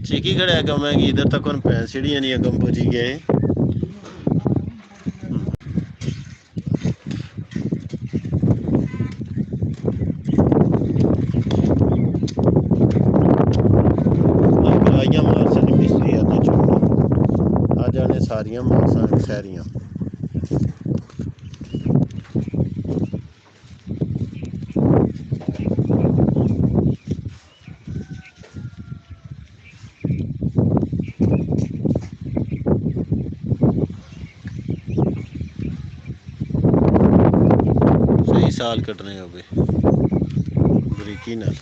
Cheeky खड़ा है कम है कि इधर तक सीढ़ियाँ नहीं कम पहुँची गए। आइया मारसा मिस्त्री आता छोड़ना आ जाने सारियां मारसा शहरियां। सही साल कटने हो गए बरीकी नाल।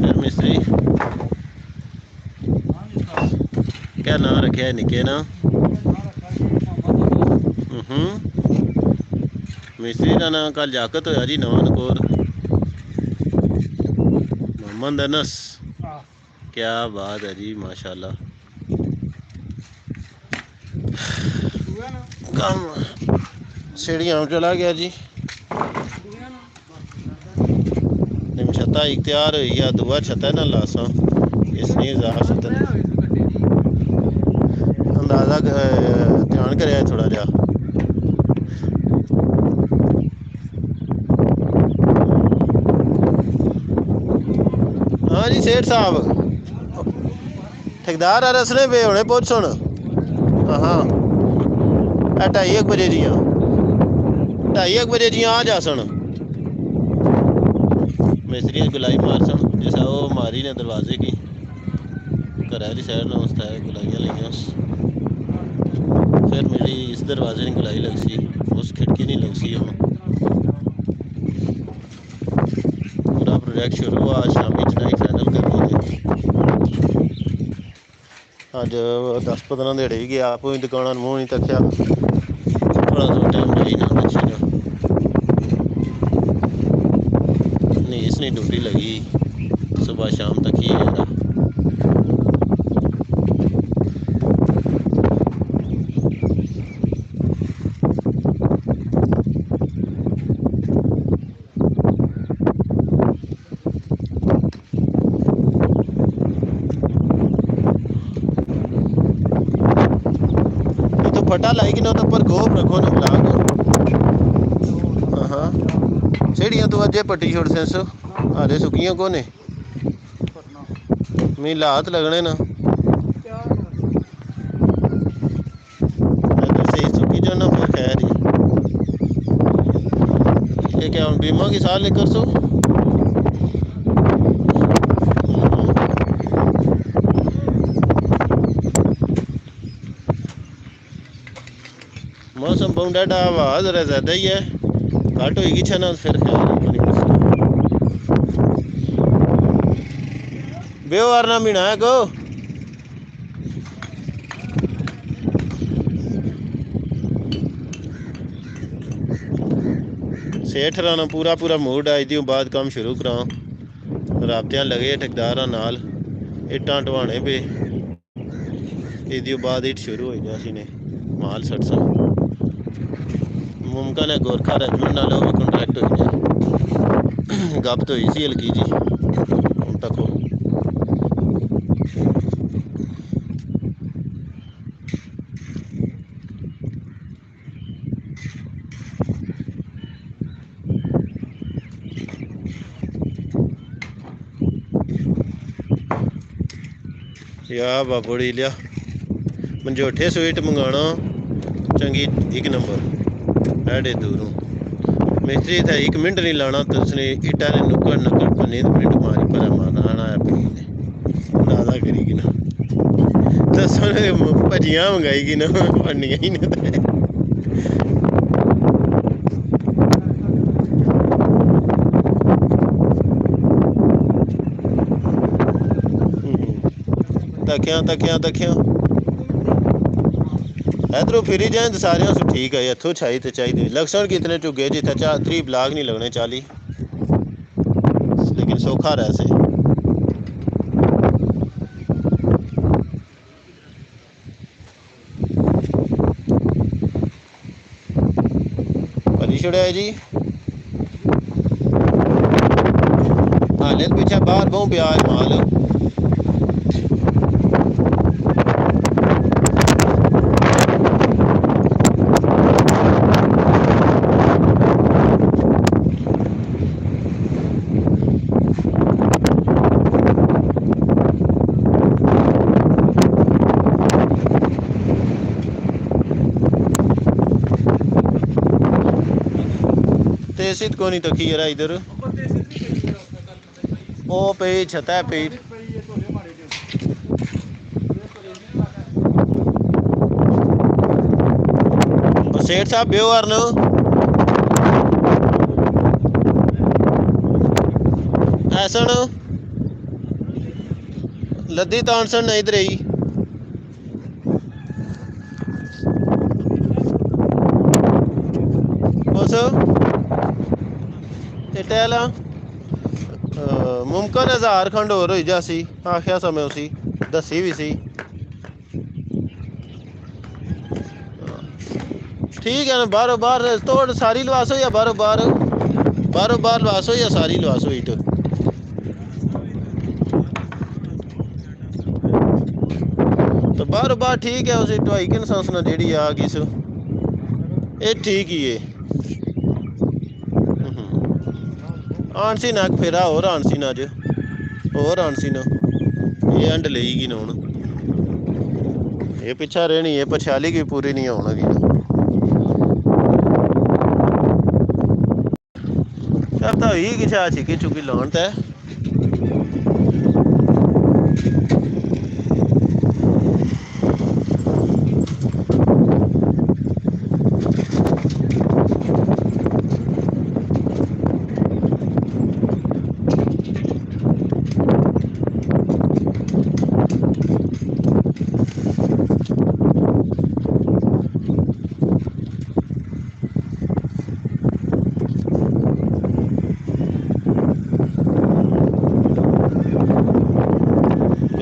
फिर मिस्त्री क्या नाम रखे है निके ना। मिस्त्री का नाम कल जाकत होया जी नवानकोर मोहम्मद अनस। क्या बात है जी माशाल्लाह। काम सीढ़ियाँ चला गया जी। छत्ता एक तैयार हुई है दुआ छत्ता ना लासा इसने अंदाजा ध्यान कर थोड़ा जहा। हाँ जी सेठ साहब ठेकेदार आ रसने पे होने पुछ सुन। हाँ 2:30 बजे दियाँ 2:30 बजे दियाँ आ जा सन। मिस्त्री गुलाई मार सन जैसा वो मारी ने दरवाजे की घर वाली साइड ना उसता है गुलाइयाँ लिया। फिर मेरी इस दरवाजे ने गुलाई लग सी उस खिड़की नहीं लग सी। पूरा प्रोजेक्ट शुरू हुआ शामी चनाई फाइनल करनी है। अज 10-15 दिहाड़े ही गया आप दुकाना मूँह नहीं तकिया थोड़ा थोड़ा टाइम रही ना बच्चे का नहीं इसने ड्यूटी लगी सुबह शाम तक ही है। तो फटा लाएगी ना तो पर गोप रखो ना ब्लाक। हाँ सीढ़ियाँ तो अजे पट्टी छोड़ सेंस अरे सुखियाँ को ने मैं लात लगने ना सही सुखी जो ना फिर खैर ही ये क्या बीमा की साल लेकर सो। मौसम पाउंडा आवाज जरा ज्यादा ही है घट होगी छना फिर ख्याल बेवारना मीना है को सेठ राना पूरा पूरा मूड आई थी बाद काम शुरू करा राबतियां लगे ठेकेदार नाल इट्टां ढवाने पे इदी बाद इट शुरू हो गया सी ने माल सटसा मुमकिन है गोरखा रेजिमेंट नाल भी कॉन्ट्रैक्ट हो जाए गप तो हुई सी हल्की जी हम तक हो। या बाबोड़ी लिया मंजोठे स्वीट मंगाना चंगी 1 नंबर ऐडे दूरों मिस्त्री था 1 मिनट नहीं लाना तो उसने इटा ने नुक्कड़ नक्कड़ पन्नी मिनट मारी पर माना आना है अपनी ने दादा करेगी ना तो सुन भजियां मंगाई ना पन्नियां ही ना तकिया तकिया तकिया इधरों फिरी जाए तो सारे ठीक है। इतों छाई तो चाहिए लक्षण कितने चुगे जिथे 3 ब्लाक नहीं लगने 40, लेकिन सौखा रह से भरी छड़िया जी। हाले पीछे बाहर बहु प्याज माल तेसित को नहीं तकी जरा इधर ओ पे छता पे सेठ साहब बेओ वारन ऐसन लद्दी तानसन नहीं इधर ही कुछ टहला मुमकिन 1000 खंड होर होई जासी आख्या समय उसी दसी भी सी ठीक है ना। बाहरों बाहर तोड़ सारी लवास हो या बाहरों बाहर लवास हो या सारी लवास हो ईट तो बाहरों बाहर ठीक है। उसी ढवाई किन संसना जी आ गई सो ये ठीक ही है। आनसी ना फेरा होर आनसी ना अज होर आनसी ना ये अंड लेगी ना हूँ ये पिछा रहनी है पछाली की पूरी नहीं आना अब तो ही कि छिकी चुकी लान तो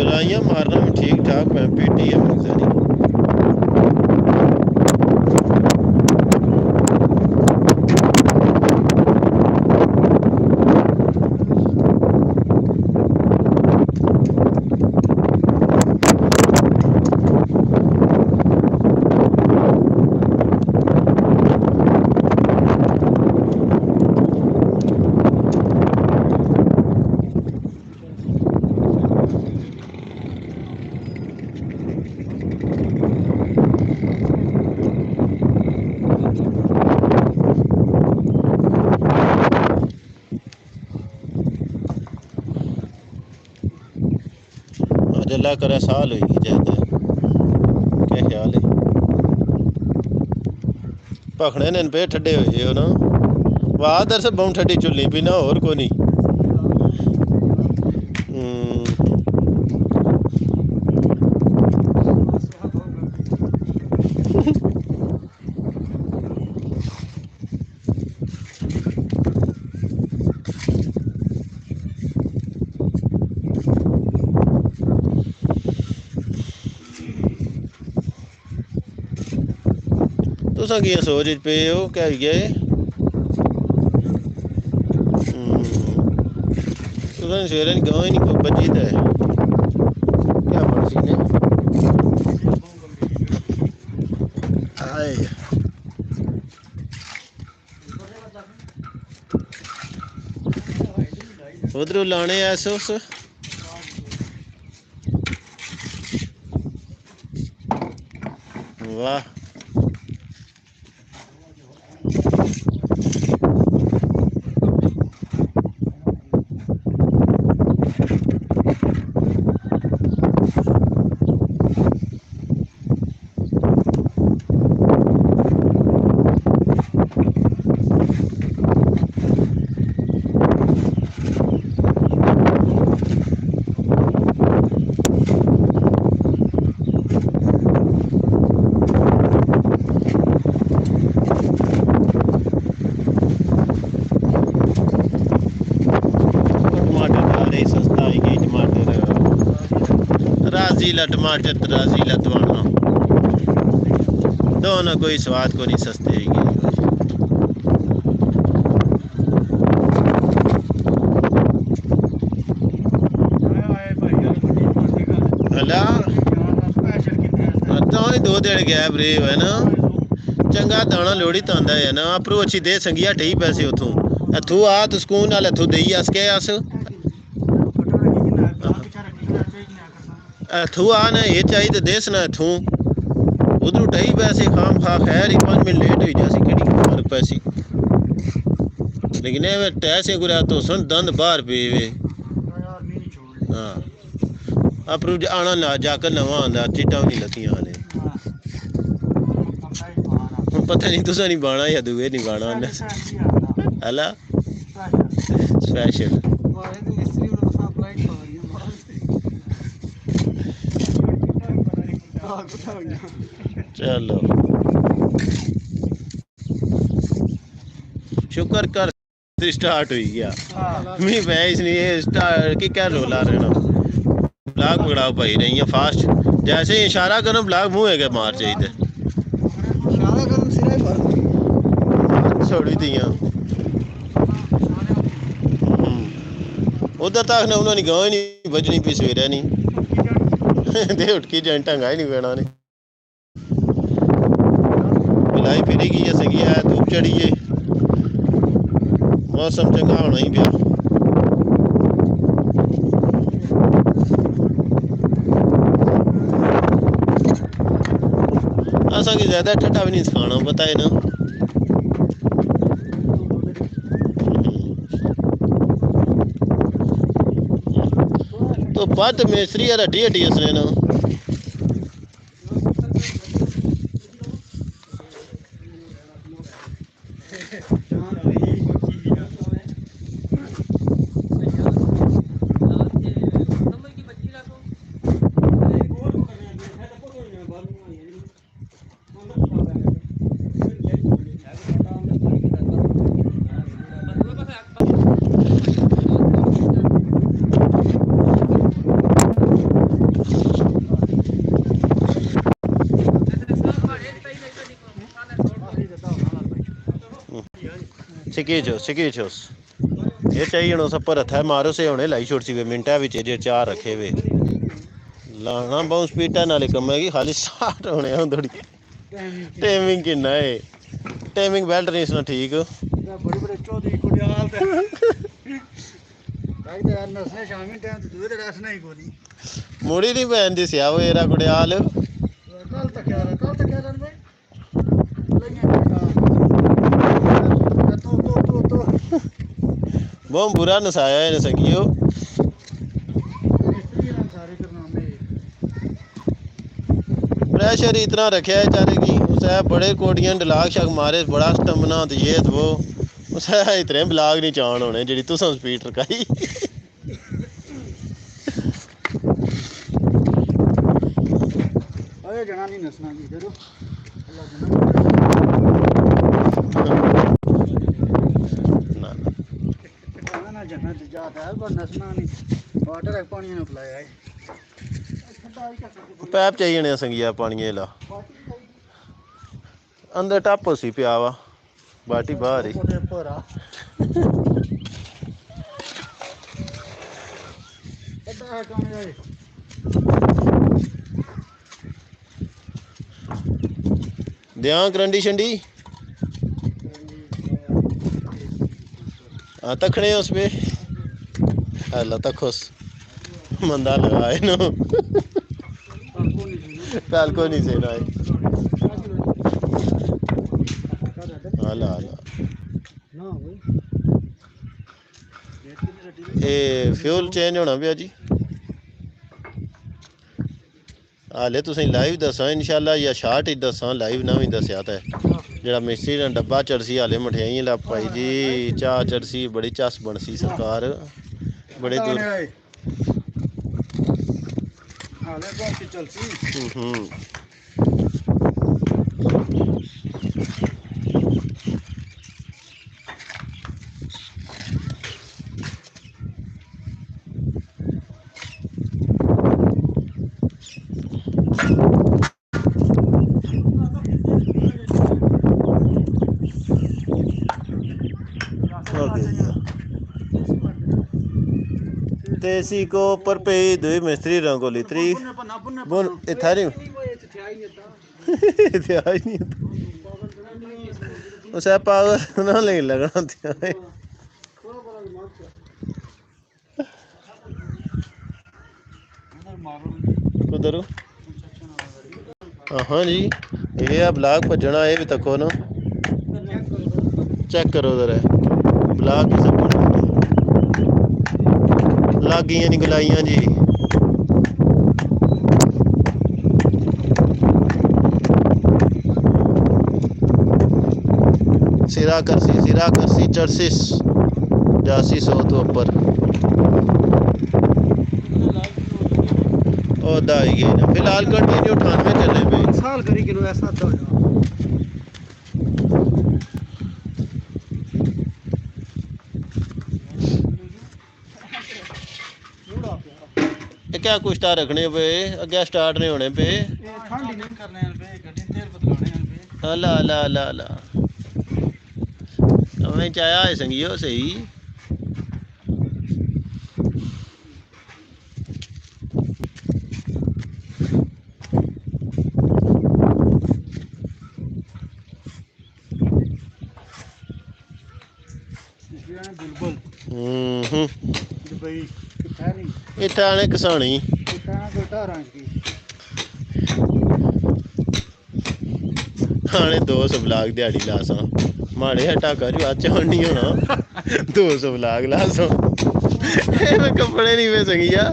गलाइयाँ मारना भी ठीक ठाक पेटी है मकसद अल्लाह करे साल होगी जाता है क्या ख्याल है भखने ने पे ठंडे हुए हो ना वाह दर से बहु ठंडी चुल्ली भी ना और को नहीं तुसा की सोच पे हो क्या गया तुसा सवेरे गाँव ही नहीं बजी तो है क्या मर्जी ने आए उधरों लाने ऐसे उस वाह ला टमाटर तराजी ला तवाना दोनों कोई स्वाद को नहीं सस्ते ही अला तो ही 2 दिन गैप रे है ना चंगा दाना लोड़ी तो आंदा है ना अपरू अच्छी दे संगिया ढई पैसे उथों इथू आ तू सुकून नाल इथू देई अस के अस इथू आ ना ये चाहिए देस ना इथू उधरू ढई पैसे खाम खा खैर ही 5 मिनट लेट हुई जासी केड़ी फर्क पैसी लेकिन ए टैसे गुरा तो सुन दंद बाहर पे वे हाँ अपरू आना ना जाकर नवा आंदा चिट्टा नहीं लतियां ने पता नहीं तुसा नहीं बाना या दुए नहीं बाना हला स्पेशल चलो शुक्र कर स्टार्ट हुई गया मी वैस नहीं स्टार्ट की क्या रोला रहना ब्लॉग पकड़ाओ भाई रही है फास्ट जैसे ही इशारा करो ब्लॉग मुंह है मार चाहिए छोड़ी दियाँ उधर तक ने उन्होंने गाँव ही नहीं बजनी पी सवेरे नहीं दे उठ के ढंगा ही नहीं पैना ने मिलाई फिरेगी या सगी है धूप चढ़ी है मौसम चंगा होना ही पिया असा की ज्यादा ठंडा भी नहीं खाना पता है ना तो बद मिस्त्री हड्डी हड्डी उसने ना सिकीचोस ये चाहिए ना सब पर हथा मारो से होने लाई छोड़ सी वे मिनटा विच जे चार रखे वे लाना बहुत स्पीडा नाले कम है कि खाली स्टार्ट होने हैं थोड़ी टाइमिंग कितना है टाइमिंग बेल्ट नहीं सुना ठीक बड़े बड़े चौधरी कुड़ियाल ते भाई ते नसने शामी टाइम ते दूर रसना ही कोनी मुड़ी नहीं पहन दी सिया वो एरा कुड़ियाल कल तक यार भाई बहुत बुरा नसाया है सगियो प्रेशर इतना रखे है चारे की उसे बड़े कोटियां डलाक शक मारे बड़ा स्टमना तो ये तो वो उसे इतने ब्लाग नहीं चान होने जी तुसा स्पीड रखाई अरे जना नहीं नसना की करो पैप चाहिए ने संगिया पानी ला अंदर टप सी पिया वा बाटी बाहर ही दियां करंडी शंडी तखने उस पे अल्लाह तखोस मंदा लगाए नो कल को नहीं से ना हाला हाला ये फ्यूल चेंज होना पिया जी हाले तुसें लाइव दसा इंशाल्लाह या शार्ट ही दसा लाइव ना भी दसिया तो जरा मिस्त्री ने डब्बा चढ़सी हाले मठियाई ला पाई जी चाह चढ़सी बड़ी चस बनसी सरकार बड़े दूर तेसी को पर पे दो मिस्त्री रंगोली त्री बुन इथारी नहीं उसे पागल ना ले लगना था उधर हाँ जी ये ब्लॉक भजना ये भी तको ना चेक करो उधर है ब्लॉक ही सब लग गई नहीं गुलाइयां जी सिरा करसी चर्सिस जासी 100 तो ऊपर और दाई गई ना फिलहाल कंटिन्यू 98 चले पे साल करी किलो ऐसा तो क्या कुछ स्टार रखने पे अगे स्टार्ट नहीं होने पे ठंडी नहीं करने पे गड्डी तेल बदलाने पे अला अला अला अला हमें चाया है संगियो सही दुबई किथारी इत्थे आने किसानी आने 200 ब्लाक दिहाड़ी लासा माड़े हटा कर अच नहीं होना 200 ब्लाक लासा मैं कपड़े नहीं पे सकिया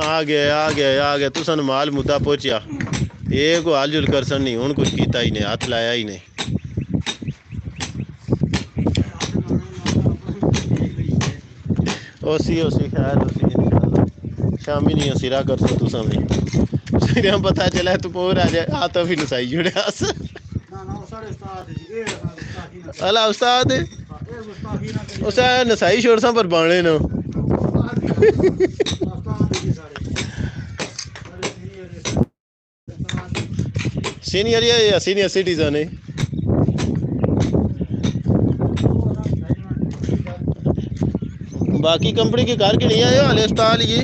आ गया तुसन माल मुद्दा पहुंचा ये को हाल जुल कर नहीं हूँ कुछ किया ही नहीं हाथ लाया ही नहीं ओसी खैर इंशाल्लाह शामी नहीं सिरा कर सो तुसा भी सिरा पता चला तू पोर आ जाए हाथ भी नसाई जुड़े अला उस्ताद उस नसाई छोड़ सा पर बाणे न सीनियर या सीनियर सिटीजन है बाकी कंपनी के कार के नहीं आए हाले अस्पताल ये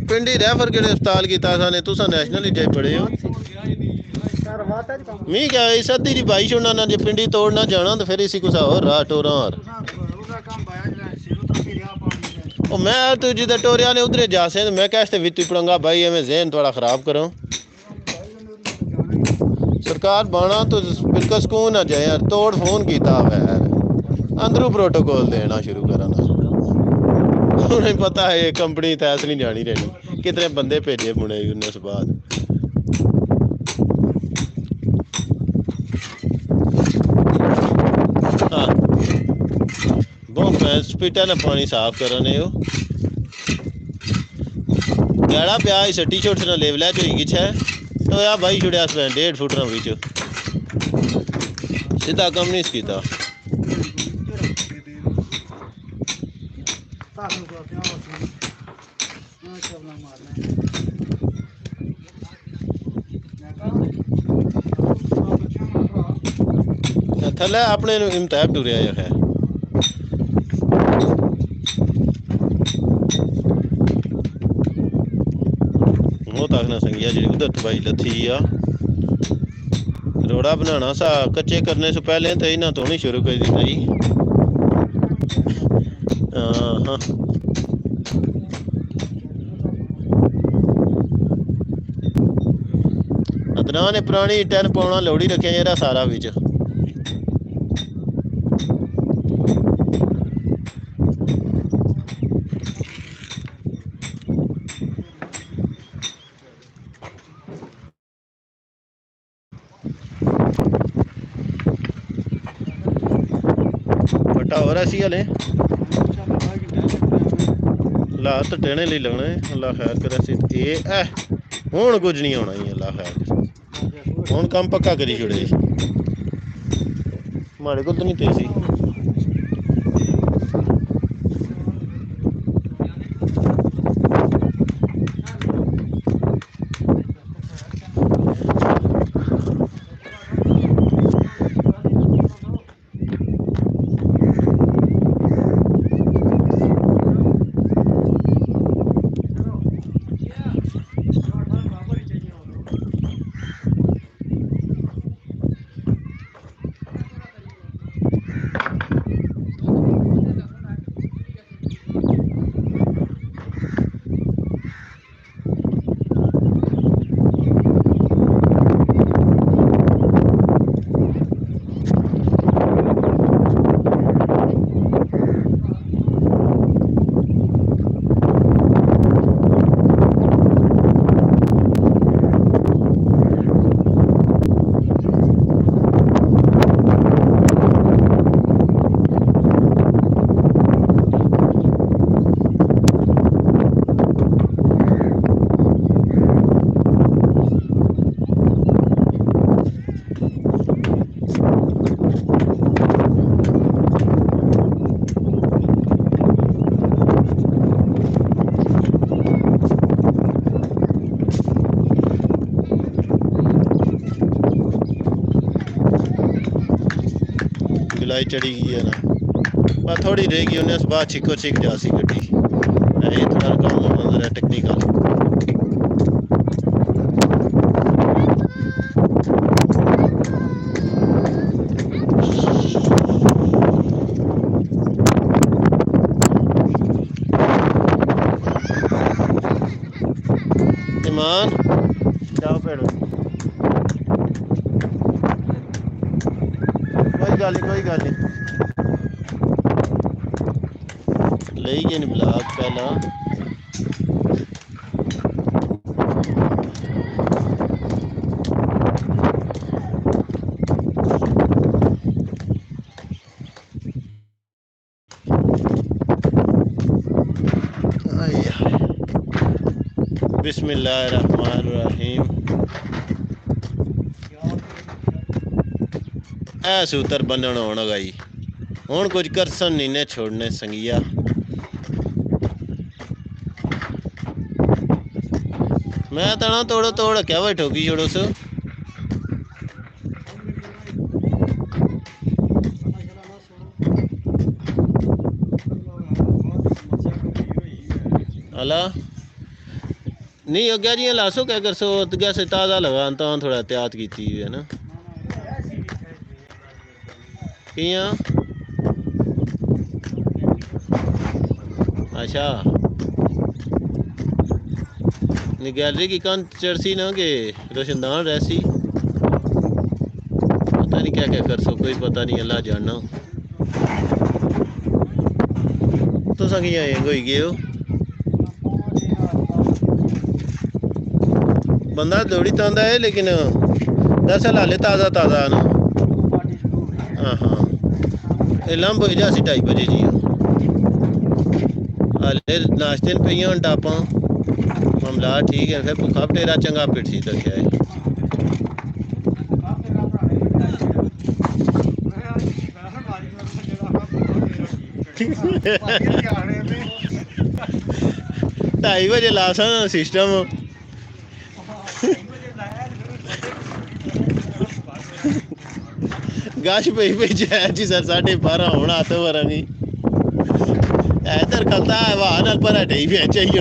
पिंडी रेफर के अस्पताल की तासा ने तुसा नेशनल ही जाए पड़े हो मी क्या सदी दी बाई छोड़ना ना जे पिंडी तोड़ना जाना तो फिर इसी कुछ और राह टोरा और ओ मैं तो जिधर टोरिया ने उधर जा से मैं कैसे वित्ती पड़ूंगा भाई एवं जहन थोड़ा खराब करो सरकार बाना तो बिल्कुल सुकून ना जाए यार तोड़ फोन किया यार अंदरू प्रोटोकॉल देना शुरू करना उन्हें पता है ये कंपनी तैस नहीं जानी रहनी कितने बंदे भेजे मुने उन्हें बाद हाँ बहुत स्पीटा ने पानी साफ करने हो गैड़ा प्या इस टी शर्ट से लेवल किछ है तो यार भाई छुड़िया 1.5 फुट ना बीच सीधा कम नहीं किया थले अपने इम्तिहान टुरिया है वो ताकना संगिया जी उधर तबाही लथी आ रोड़ा बनाना सा कच्चे करने से पहले तो इन्हें धोनी शुरू कर दी भाई हाँ अदना ने पुरानी टैन पाना लोड़ी रखे जरा सारा बिच और ऐसी हले ला तो टेने ले लगना है अल्लाह खैर करे ये हूँ कुछ नहीं होना ही अल्लाह खैर हूँ काम पक्का करी छोड़े माड़े को तो नहीं तेजी हवाई चढ़ी गई है ना, पर थोड़ी रहेगी उन्हें बाद छिको छिक जासी गड्डी। ये थोड़ा काम मंजर है टेक्निकल। ईमान जाओ भेड़ो, कोई गल नहीं ले गए नहीं ब्लॉक पहला। बिस्मिल्लाहिर्रहमानिर्रहीम। ऐ सूतर बनन होना गई हुण कुछ करसन नहीं ने छोड़ने संगिया। मैं तो ना तोड़ो तोड़ क्या भाई ठोकी छोड़ो सो। अला नहीं अग्या जी लासो क्या कर सो अग्या से ताज़ा लगा तो थोड़ा एहतियात की है ना किया। अच्छा गैलरी की कंध चढ़सी ना कि रोशनदान रहसी, पता नहीं क्या क्या कर सो, कोई पता नहीं, अल्लाह जानना। तो संगिया यंग होई गए हो बंदा दौड़ी तांदा है लेकिन दरअसल हाले ताज़ा ताज़ा ना। हाँ हाँ ये लंब हो जासी 2:30 बजे जी हाले नाश्ते पे टापा मामला ठीक है। फिर भुखा बटेरा चंगा पिट सी रखा है। ढाई बजे ला सा सिस्टम गश पई पई जै जी सर 12:30 होना तो वरांगी इधर खलता है वाह नाल पर ढेई भी चाहिए।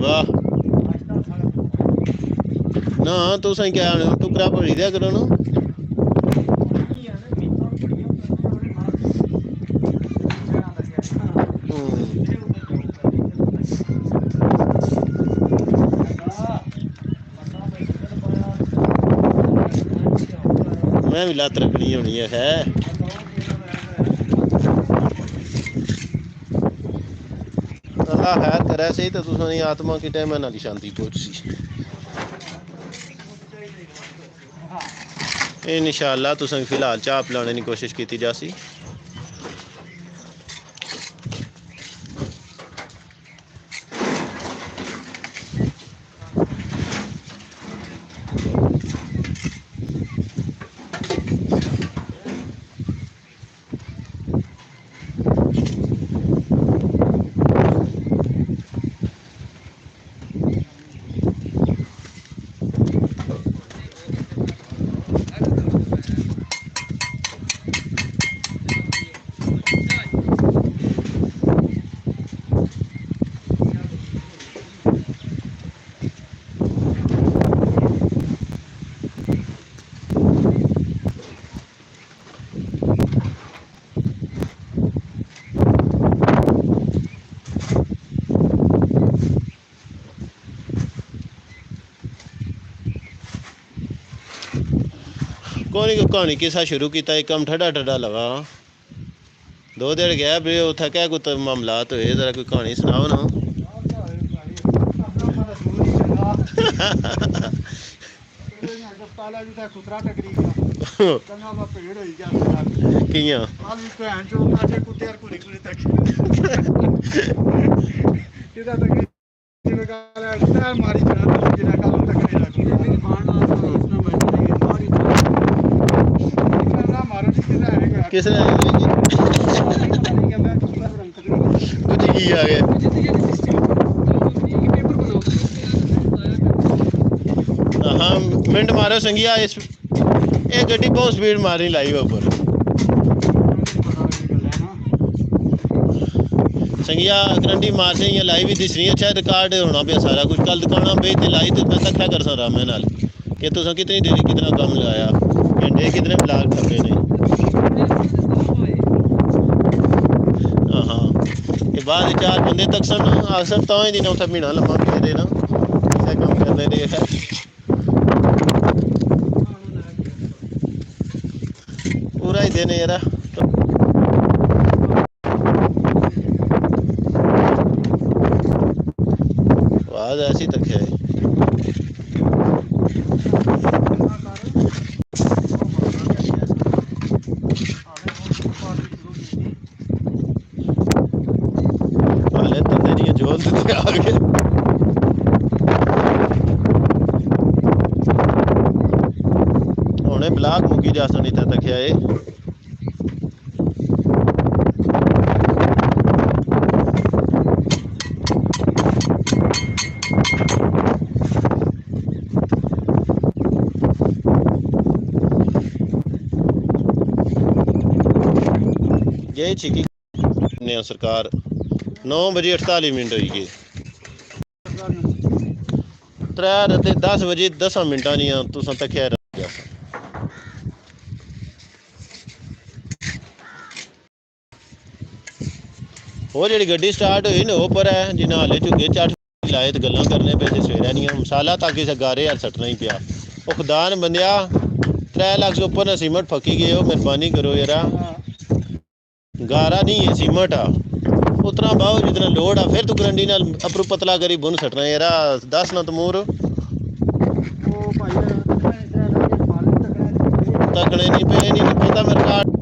वाह ना तो सही क्या टुकड़ा भरी दिया करो ना। मैं भी लत रखनी होनी है अल्लाह खैर करे सही तो तुसां आत्मा की टाइम नाली शांति पहुंची इंशाअल्लाह। तुसां फिलहाल चाह पिलाने की कोशिश की जासी। कोई कहानी किसा शुरू किया एकदम ठंडा ठंडा लगा 2 दिन गया भी उतना क्या कुछ मामलात हुए जरा कोई कहानी सुनाओ ना। कियां किस ने कुछ की आ गया हाँ मिनट मारो संगिया इस ये गड्डी बहुत स्पीड मारनी लाइव ऊपर संगिया करंडी मार से लाइव ही दिस रही अच्छा रिकॉर्ड होना पे सारा कुछ कल दिखाना पे ते लाइव तो मैं कट्ठा कर सा रामे नाल कि तुसा कितनी देर कितना कम लगाया घंटे कितने ब्लॉग ठप्पे ने हाँ ये बाद 4 बंदे तक सन अक्सर तो ही दिन उठा महीना लम्मा फिरे ना ऐसा काम करने दे है पूरा ही दिन यार आवाज ऐसी तक है हाले तंदे जी जोल तक आ गए हुणे ब्लॉक मुकी जा सुनी तक है ये छिकी ने सरकार 9 बजे 48 मिनट हुई गई 3 ते 10 बजे 10 मिनटा नहीं तुसा तक गया वो जी गड्डी स्टार्ट हुई ना वो पर है जिन्हें हाले झुगे झट लाए तो गल्लां करने पे सवेरे नहीं मसाला ताकि गारे यार सटना ही पिया वो खुदा ने बंदिया 3 लाख से ऊपर ना सीमेंट फकी गए हो मेहरबानी करो यार गारा नहीं है सीमेंट आ उतना बाहो जितना लोड आ फिर तू करंडी नाल अपरू पतला करी बुन सटना यार 10 ना तमूर तकने नहीं पे नहीं पता मेरे कार्ड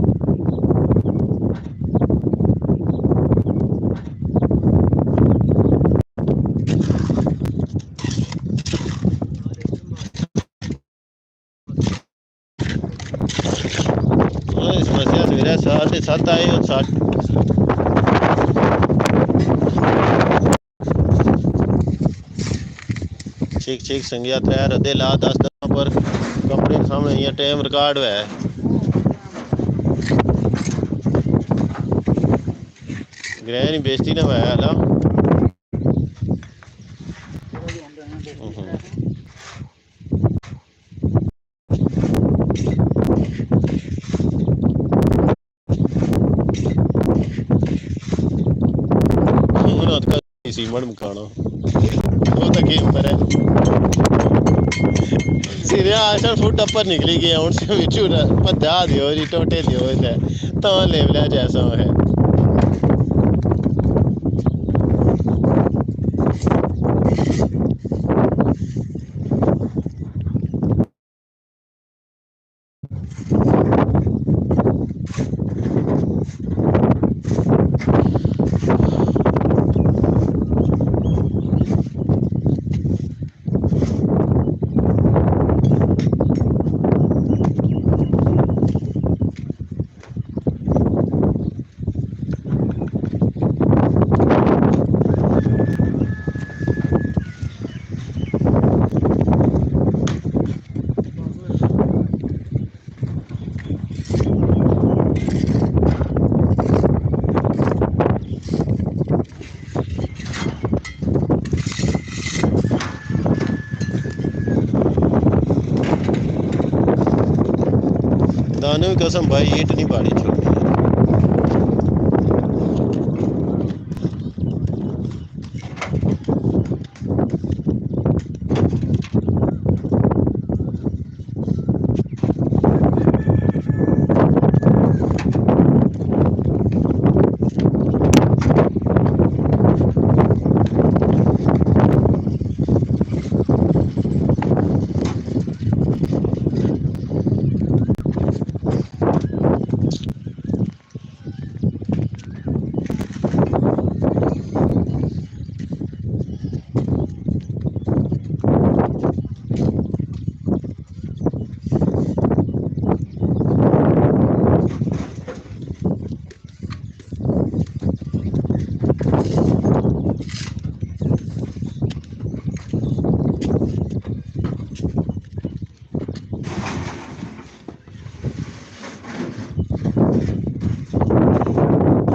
समस्या सवेरे 7:30 आए और 7 ठीक संगिया 3 रद्दे ला 10 पर कंपनी के सामने यहाँ टाइम रिकॉर्ड हुआ है ग्रह नहीं बेचती ना हुआ है ला सीमेंट मकाना वो तो गेम पर है सीधे आशा फुट ऊपर निकली गया उनसे बिचू पता दियो जी टोटे दियो तो लेवला जैसा है दानों की कसम भाई ईट नहीं पाड़ी थी